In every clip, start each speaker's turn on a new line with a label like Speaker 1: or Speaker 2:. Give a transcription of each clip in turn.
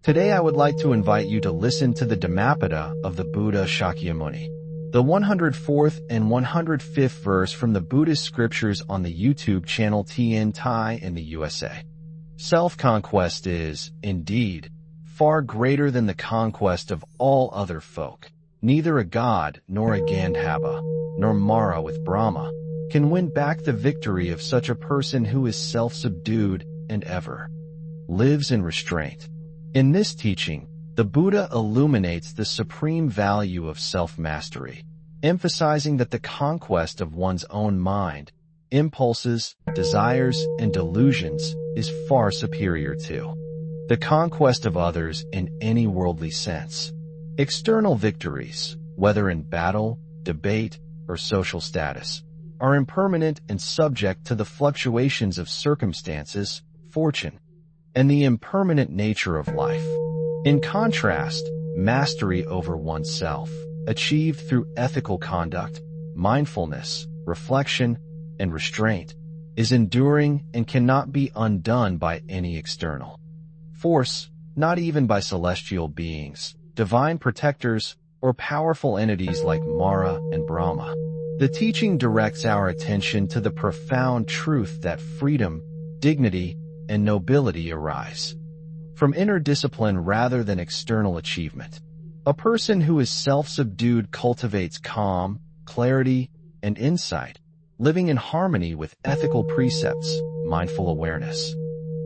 Speaker 1: Today I would like to invite you to listen to the Dhammapada of the Buddha Shakyamuni, the 104th and 105th verse from the Buddhist scriptures on the YouTube channel TN Thai in the USA. Self-conquest is, indeed, far greater than the conquest of all other folk. Neither a god, nor a Gandhava, nor Mara with Brahma, can win back the victory of such a person who is self-subdued and ever lives in restraint. In this teaching, the Buddha illuminates the supreme value of self-mastery, emphasizing that the conquest of one's own mind, impulses, desires, and delusions is far superior to the conquest of others in any worldly sense. External victories, whether in battle, debate, or social status, are impermanent and subject to the fluctuations of circumstances, fortune, and the impermanent nature of life. In contrast, mastery over oneself, achieved through ethical conduct, mindfulness, reflection, and restraint, is enduring and cannot be undone by any external force, not even by celestial beings, divine protectors, or powerful entities like Mara and Brahma. The teaching directs our attention to the profound truth that freedom, dignity, and nobility arise from inner discipline rather than external achievement. A person who is self-subdued cultivates calm, clarity, and insight, living in harmony with ethical precepts, mindful awareness,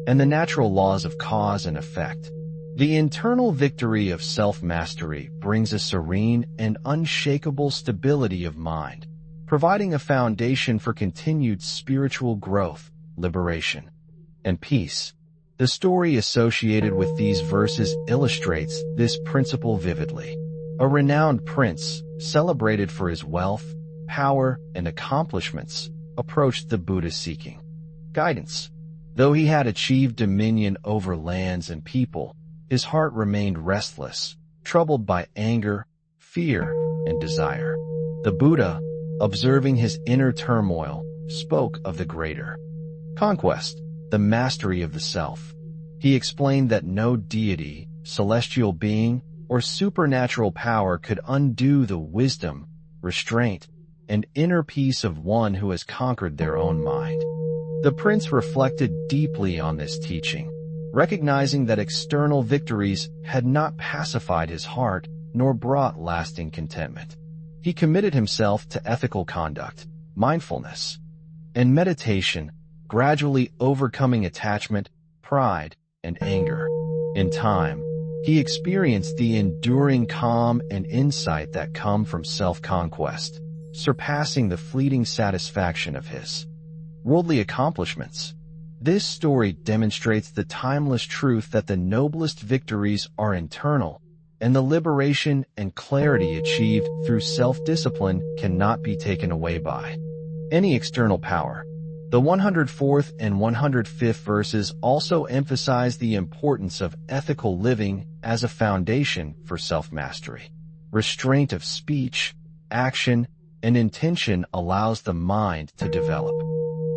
Speaker 1: and the natural laws of cause and effect. The internal victory of self-mastery brings a serene and unshakable stability of mind, providing a foundation for continued spiritual growth, liberation, and peace. The story associated with these verses illustrates this principle vividly. A renowned prince, celebrated for his wealth, power, and accomplishments, approached the Buddha seeking guidance. Though he had achieved dominion over lands and people, his heart remained restless, troubled by anger, fear, and desire. The Buddha, observing his inner turmoil, spoke of the greater conquest, the mastery of the self. He explained that no deity, celestial being, or supernatural power could undo the wisdom, restraint, and inner peace of one who has conquered their own mind. The prince reflected deeply on this teaching, recognizing that external victories had not pacified his heart nor brought lasting contentment. He committed himself to ethical conduct, mindfulness, and meditation, gradually overcoming attachment, pride, and anger. In time, he experienced the enduring calm and insight that come from self-conquest, surpassing the fleeting satisfaction of his worldly accomplishments. This story demonstrates the timeless truth that the noblest victories are internal, and the liberation and clarity achieved through self-discipline cannot be taken away by any external power. The 104th and 105th verses also emphasize the importance of ethical living as a foundation for self-mastery. Restraint of speech, action, and intention allows the mind to develop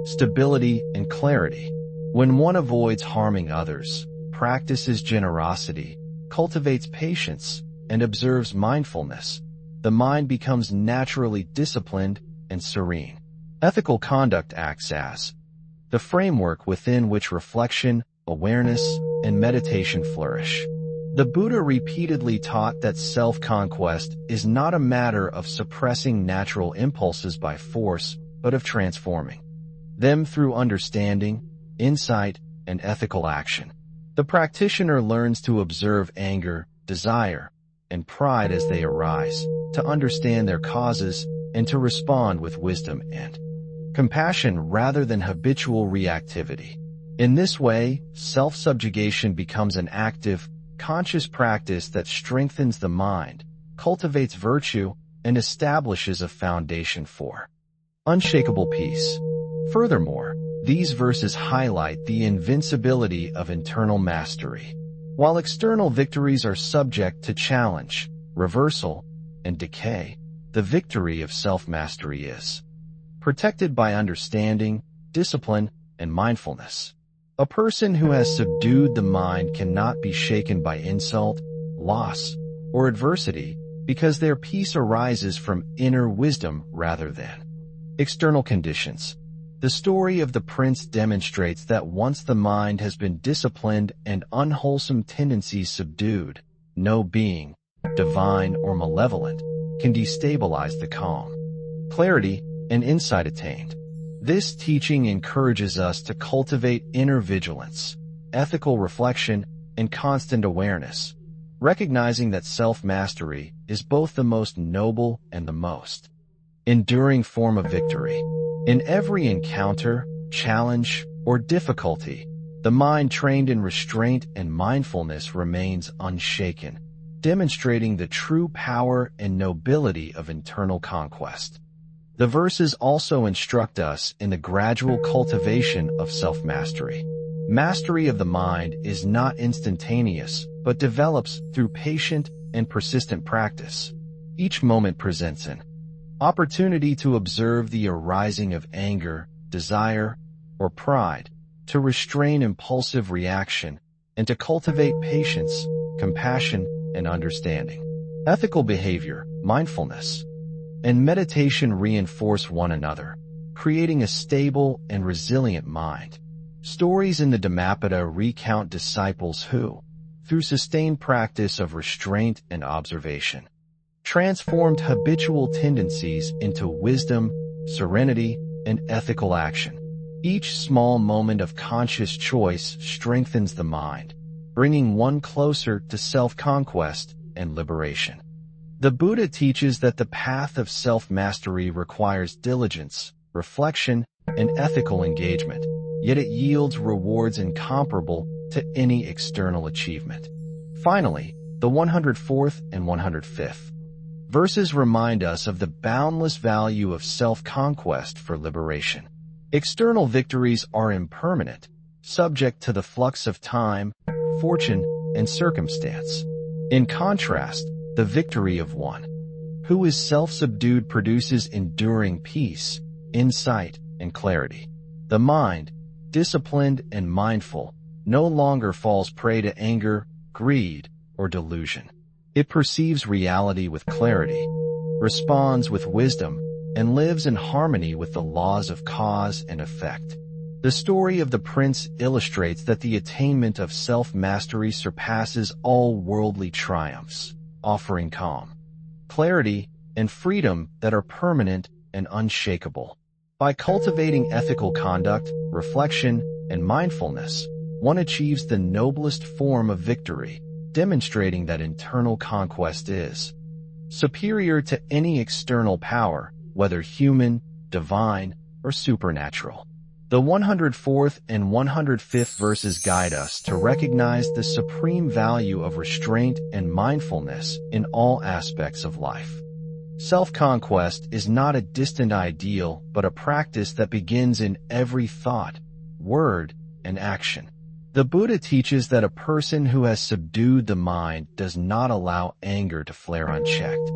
Speaker 1: stability and clarity. When one avoids harming others, practices generosity, cultivates patience, and observes mindfulness, the mind becomes naturally disciplined and serene. Ethical conduct acts as the framework within which reflection, awareness, and meditation flourish. The Buddha repeatedly taught that self-conquest is not a matter of suppressing natural impulses by force, but of transforming them through understanding, insight, and ethical action. The practitioner learns to observe anger, desire, and pride as they arise, to understand their causes, and to respond with wisdom and compassion rather than habitual reactivity. In this way, self-subjugation becomes an active, conscious practice that strengthens the mind, cultivates virtue, and establishes a foundation for unshakable peace. Furthermore, these verses highlight the invincibility of internal mastery. While external victories are subject to challenge, reversal, and decay, the victory of self-mastery is protected by understanding, discipline, and mindfulness. A person who has subdued the mind cannot be shaken by insult, loss, or adversity because their peace arises from inner wisdom rather than external conditions. The story of the prince demonstrates that once the mind has been disciplined and unwholesome tendencies subdued, no being, divine or malevolent, can destabilize the calm, clarity, and insight attained. This teaching encourages us to cultivate inner vigilance, ethical reflection, and constant awareness, recognizing that self-mastery is both the most noble and the most enduring form of victory. In every encounter, challenge, or difficulty, the mind trained in restraint and mindfulness remains unshaken, demonstrating the true power and nobility of internal conquest. The verses also instruct us in the gradual cultivation of self-mastery. Mastery of the mind is not instantaneous, but develops through patient and persistent practice. Each moment presents an opportunity to observe the arising of anger, desire, or pride, to restrain impulsive reaction, and to cultivate patience, compassion, and understanding. Ethical behavior, mindfulness, and meditation reinforce one another, creating a stable and resilient mind. Stories in the Dhammapada recount disciples who, through sustained practice of restraint and observation, transformed habitual tendencies into wisdom, serenity, and ethical action. Each small moment of conscious choice strengthens the mind, bringing one closer to self-conquest and liberation. The Buddha teaches that the path of self-mastery requires diligence, reflection, and ethical engagement, yet it yields rewards incomparable to any external achievement. Finally, the 104th and 105th verses remind us of the boundless value of self-conquest for liberation. External victories are impermanent, subject to the flux of time, fortune, and circumstance. In contrast, the victory of one who is self-subdued produces enduring peace, insight, and clarity. The mind, disciplined and mindful, no longer falls prey to anger, greed, or delusion. It perceives reality with clarity, responds with wisdom, and lives in harmony with the laws of cause and effect. The story of the prince illustrates that the attainment of self-mastery surpasses all worldly triumphs, offering calm, clarity, and freedom that are permanent and unshakable. By cultivating ethical conduct, reflection, and mindfulness, one achieves the noblest form of victory, demonstrating that internal conquest is superior to any external power, whether human, divine, or supernatural. The 104th and 105th verses guide us to recognize the supreme value of restraint and mindfulness in all aspects of life. Self-conquest is not a distant ideal, but a practice that begins in every thought, word, and action. The Buddha teaches that a person who has subdued the mind does not allow anger to flare unchecked,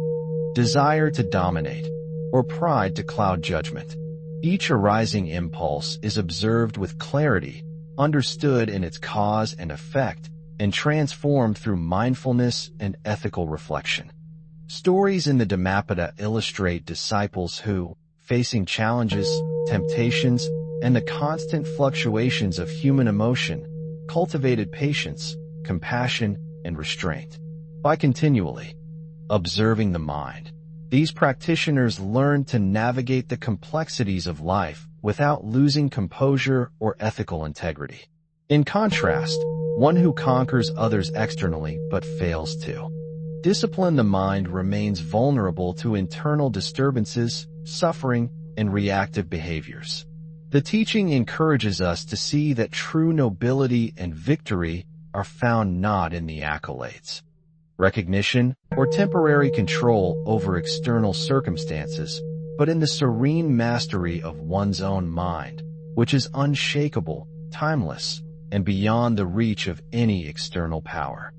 Speaker 1: desire to dominate, or pride to cloud judgment. Each arising impulse is observed with clarity, understood in its cause and effect, and transformed through mindfulness and ethical reflection. Stories in the Dhammapada illustrate disciples who, facing challenges, temptations, and the constant fluctuations of human emotion, cultivated patience, compassion, and restraint. By continually observing the mind, these practitioners learn to navigate the complexities of life without losing composure or ethical integrity. In contrast, one who conquers others externally but fails to discipline the mind remains vulnerable to internal disturbances, suffering, and reactive behaviors. The teaching encourages us to see that true nobility and victory are found not in the accolades, recognition, or temporary control over external circumstances, but in the serene mastery of one's own mind, which is unshakable, timeless, and beyond the reach of any external power.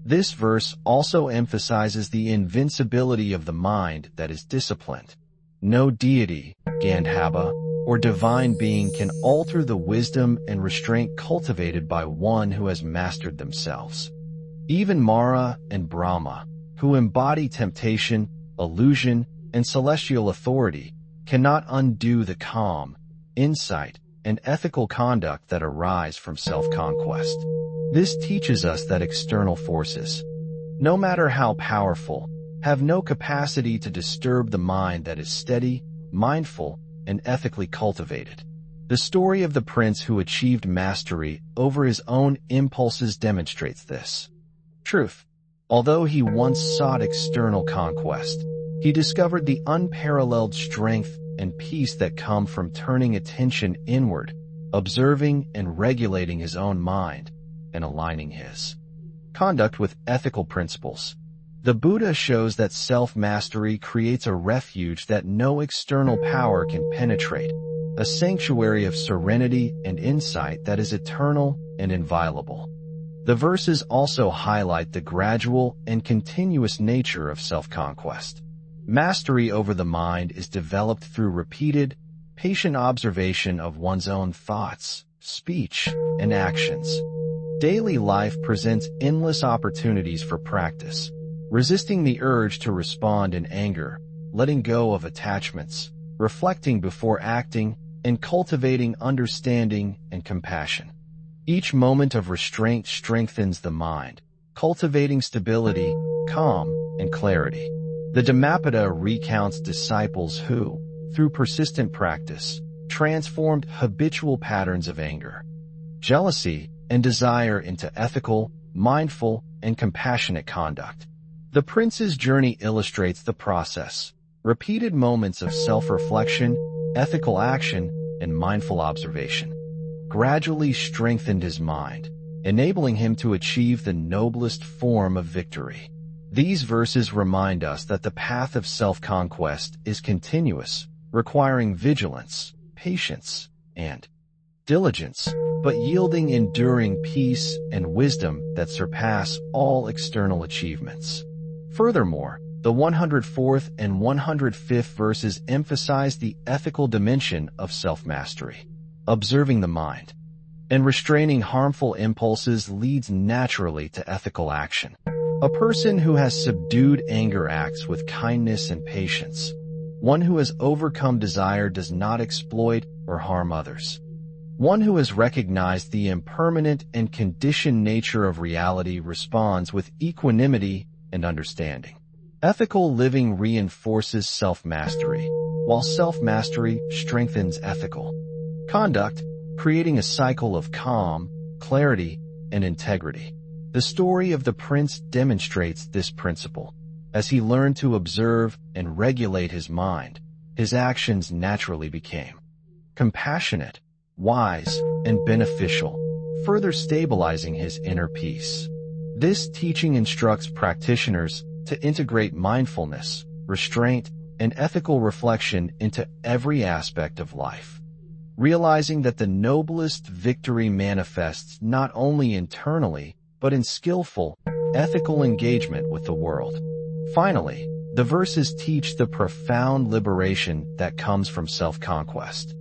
Speaker 1: This verse also emphasizes the invincibility of the mind that is disciplined. No deity, Gandhava, or divine being can alter the wisdom and restraint cultivated by one who has mastered themselves. Even Mara and Brahma, who embody temptation, illusion, and celestial authority, cannot undo the calm, insight, and ethical conduct that arise from self-conquest. This teaches us that external forces, no matter how powerful, have no capacity to disturb the mind that is steady, mindful, and ethically cultivated. The story of the prince who achieved mastery over his own impulses demonstrates this truth. Although he once sought external conquest, he discovered the unparalleled strength and peace that come from turning attention inward, observing and regulating his own mind, and aligning his conduct with ethical principles. The Buddha shows that self-mastery creates a refuge that no external power can penetrate, a sanctuary of serenity and insight that is eternal and inviolable. The verses also highlight the gradual and continuous nature of self-conquest. Mastery over the mind is developed through repeated, patient observation of one's own thoughts, speech, and actions. Daily life presents endless opportunities for practice. Resisting the urge to respond in anger, letting go of attachments, reflecting before acting, and cultivating understanding and compassion. Each moment of restraint strengthens the mind, cultivating stability, calm, and clarity. The Dhammapada recounts disciples who, through persistent practice, transformed habitual patterns of anger, jealousy, and desire into ethical, mindful, and compassionate conduct. The prince's journey illustrates the process. Repeated moments of self-reflection, ethical action, and mindful observation gradually strengthened his mind, enabling him to achieve the noblest form of victory. These verses remind us that the path of self-conquest is continuous, requiring vigilance, patience, and diligence, but yielding enduring peace and wisdom that surpass all external achievements. Furthermore, the 104th and 105th verses emphasize the ethical dimension of self-mastery. Observing the mind and restraining harmful impulses leads naturally to ethical action. A person who has subdued anger acts with kindness and patience. One who has overcome desire does not exploit or harm others. One who has recognized the impermanent and conditioned nature of reality responds with equanimity and understanding. Ethical living reinforces self-mastery, while self-mastery strengthens ethical conduct, creating a cycle of calm, clarity, and integrity. The story of the prince demonstrates this principle. As he learned to observe and regulate his mind, his actions naturally became compassionate, wise, and beneficial, further stabilizing his inner peace. This teaching instructs practitioners to integrate mindfulness, restraint, and ethical reflection into every aspect of life, realizing that the noblest victory manifests not only internally, but in skillful, ethical engagement with the world. Finally, the verses teach the profound liberation that comes from self-conquest.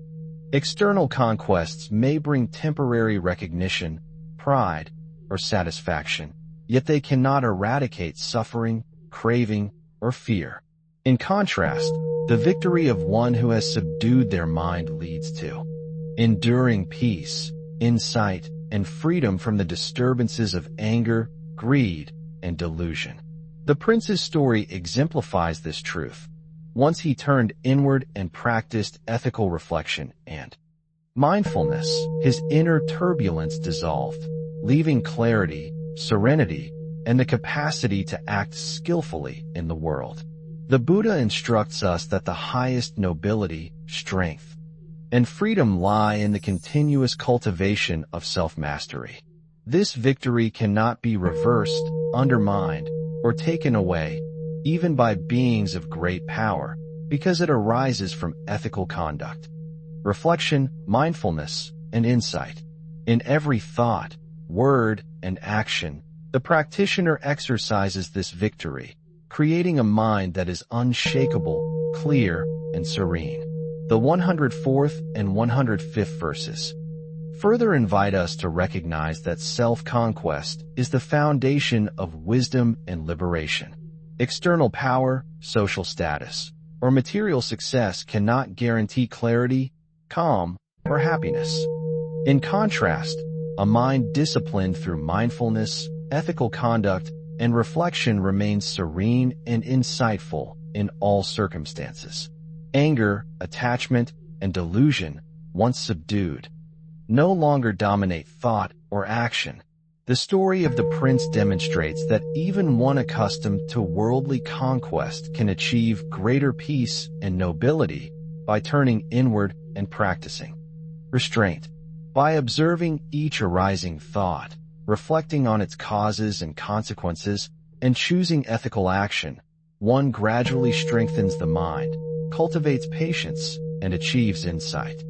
Speaker 1: External conquests may bring temporary recognition, pride, or satisfaction, yet they cannot eradicate suffering, craving, or fear. In contrast, the victory of one who has subdued their mind leads to enduring peace, insight, and freedom from the disturbances of anger, greed, and delusion. The prince's story exemplifies this truth. Once he turned inward and practiced ethical reflection and mindfulness, his inner turbulence dissolved, leaving clarity, serenity, and the capacity to act skillfully in the world. The Buddha instructs us that the highest nobility, strength, and freedom lie in the continuous cultivation of self-mastery. This victory cannot be reversed, undermined, or taken away, even by beings of great power, because it arises from ethical conduct, reflection, mindfulness, and insight. In every thought, word, and action, the practitioner exercises this victory, creating a mind that is unshakable, clear, and serene. The 104th and 105th verses further invite us to recognize that self-conquest is the foundation of wisdom and liberation. External power, social status, or material success cannot guarantee clarity, calm, or happiness. In contrast, a mind disciplined through mindfulness, ethical conduct, and reflection remains serene and insightful in all circumstances. Anger, attachment, and delusion, once subdued, no longer dominate thought or action. The story of the prince demonstrates that even one accustomed to worldly conquest can achieve greater peace and nobility by turning inward and practicing restraint. By observing each arising thought, reflecting on its causes and consequences, and choosing ethical action, one gradually strengthens the mind, cultivates patience, and achieves insight.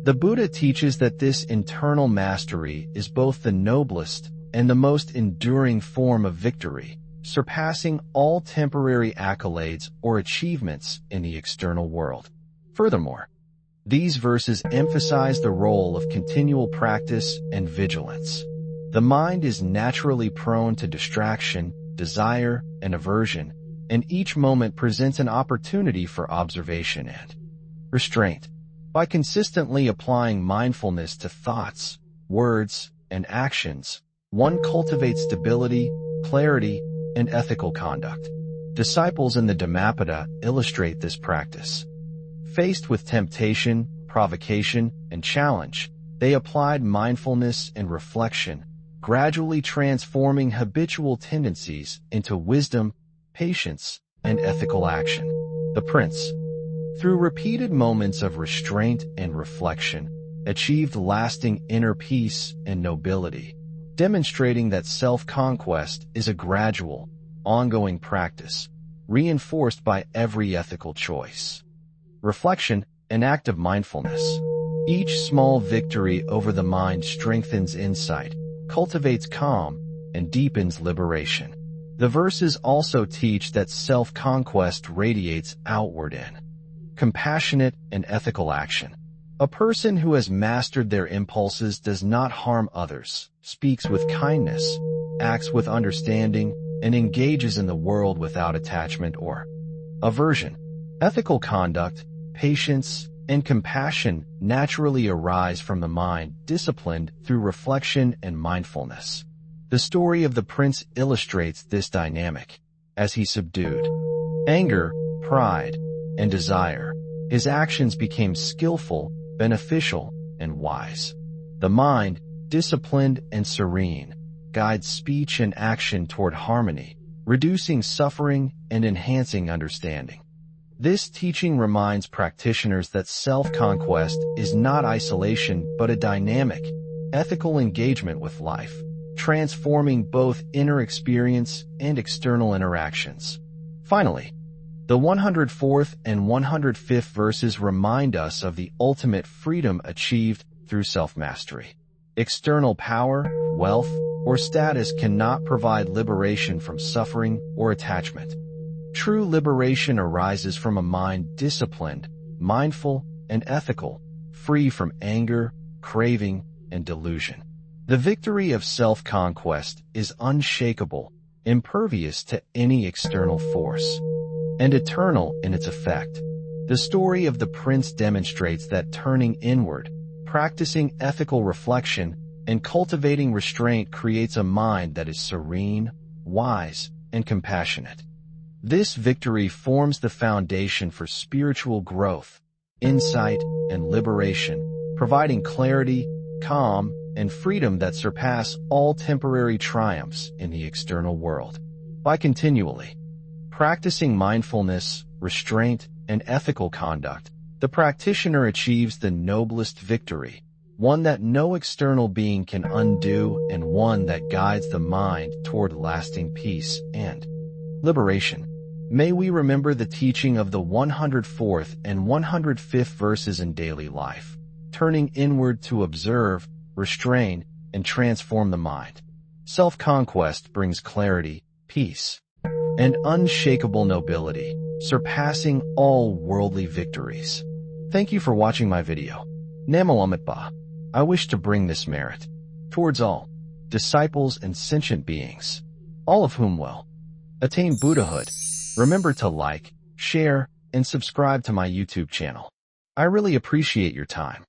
Speaker 1: The Buddha teaches that this internal mastery is both the noblest and the most enduring form of victory, surpassing all temporary accolades or achievements in the external world. Furthermore, these verses emphasize the role of continual practice and vigilance. The mind is naturally prone to distraction, desire, and aversion, and each moment presents an opportunity for observation and restraint. By consistently applying mindfulness to thoughts, words, and actions, one cultivates stability, clarity, and ethical conduct. Disciples in the Dhammapada illustrate this practice. Faced with temptation, provocation, and challenge, they applied mindfulness and reflection, gradually transforming habitual tendencies into wisdom, patience, and ethical action. The prince, through repeated moments of restraint and reflection, achieved lasting inner peace and nobility, demonstrating that self-conquest is a gradual, ongoing practice, reinforced by every ethical choice. Reflection, an act of mindfulness. Each small victory over the mind strengthens insight, cultivates calm, and deepens liberation. The verses also teach that self-conquest radiates outward in compassionate and ethical action. A person who has mastered their impulses does not harm others, speaks with kindness, acts with understanding, and engages in the world without attachment or aversion. Ethical conduct, patience, and compassion naturally arise from the mind disciplined through reflection and mindfulness. The story of the prince illustrates this dynamic. As he subdued anger, pride, and desire, his actions became skillful, beneficial, and wise. The mind, disciplined and serene, guides speech and action toward harmony, reducing suffering and enhancing understanding. This teaching reminds practitioners that self-conquest is not isolation but a dynamic, ethical engagement with life, transforming both inner experience and external interactions. Finally, the 104th and 105th verses remind us of the ultimate freedom achieved through self-mastery. External power, wealth, or status cannot provide liberation from suffering or attachment. True liberation arises from a mind disciplined, mindful, and ethical, free from anger, craving, and delusion. The victory of self-conquest is unshakable, impervious to any external force, and eternal in its effect. The story of the prince demonstrates that turning inward, practicing ethical reflection, and cultivating restraint creates a mind that is serene, wise, and compassionate. This victory forms the foundation for spiritual growth, insight, and liberation, providing clarity, calm, and freedom that surpass all temporary triumphs in the external world. By continually practicing mindfulness, restraint, and ethical conduct, the practitioner achieves the noblest victory, one that no external being can undo and one that guides the mind toward lasting peace and liberation. May we remember the teaching of the 104th and 105th verses in daily life, turning inward to observe, restrain, and transform the mind. Self-conquest brings clarity, peace, and unshakable nobility, surpassing all worldly victories. Thank you for watching my video. Namalamat Ba. I wish to bring this merit towards all disciples and sentient beings, all of whom will attain Buddhahood. Remember to like, share, and subscribe to my YouTube channel. I really appreciate your time.